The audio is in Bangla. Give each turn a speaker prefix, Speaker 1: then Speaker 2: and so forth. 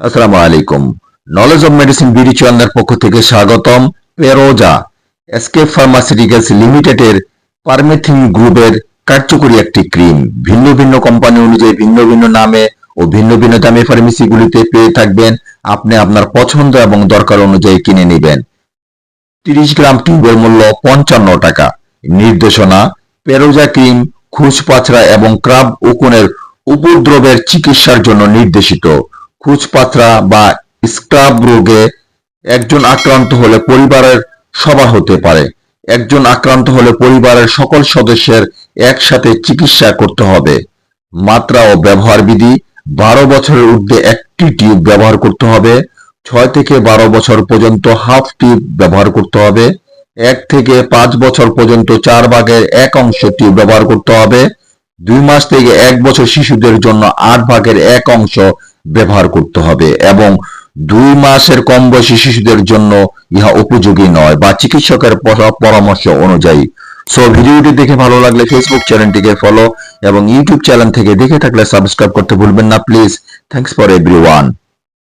Speaker 1: আসসালামু আলাইকুম। নলেজ অব মেডিসিন বিডি চ্যানেলের পক্ষ থেকে স্বাগতম। পেরোজা এসকে ফার্মাসিউটিক্যালস লিমিটেডের পারমেথিন গ্রুপের কার্যকরী একটি ক্রিম। ভিন্ন ভিন্ন কোম্পানি অনুযায়ী ভিন্ন ভিন্ন নামে ও ভিন্ন ভিন্ন দামে ফার্মেসিগুলিতে পেয়ে থাকবেন। আপনি আপনার পছন্দ এবং দরকার অনুযায়ী কিনে নেবেন। 30 গ্রাম টিউবের মূল্য 55 টাকা। নির্দেশনা: পেরোজা ক্রিম খুচপাচড়া এবং ক্রাব উকুনের উপদ্রবের চিকিৎসার জন্য নির্দেশিত। খুচপাচড়া বা স্ক্রাব রোগে একজন আক্রান্ত হলে পরিবারের সবার হতে পারে। একজন আক্রান্ত হলে পরিবারের সকল সদস্যের একসাথে চিকিৎসা করতে হবে। মাত্রা ও ব্যবহার বিধি: 12 বছরের ঊর্ধ্বে একটি টিউব ব্যবহার করতে হবে। 6 থেকে 12 বছর পর্যন্ত হাফ টিউব ব্যবহার করতে হবে। 1 থেকে 5 বছর পর্যন্ত 4 ভাগের 1 অংশ টিউব ব্যবহার করতে হবে। 2 মাস থেকে 1 বছর শিশুদের জন্য 8 ভাগের 1 অংশ ব্যবহার করতে হবে এবং 2 মাসের কম বয়সী শিশুদের জন্য ইহা উপযোগী নয় বা চিকিৎসকের পরামর্শ অনুযায়ী। সো ভিডিওটি দেখে ভালো লাগলে ফেসবুক চ্যানেলটিকে ফলো এবং ইউটিউব চ্যানেল থেকে দেখে থাকলে সাবস্ক্রাইব করতে ভুলবেন না প্লিজ। Thanks for everyone.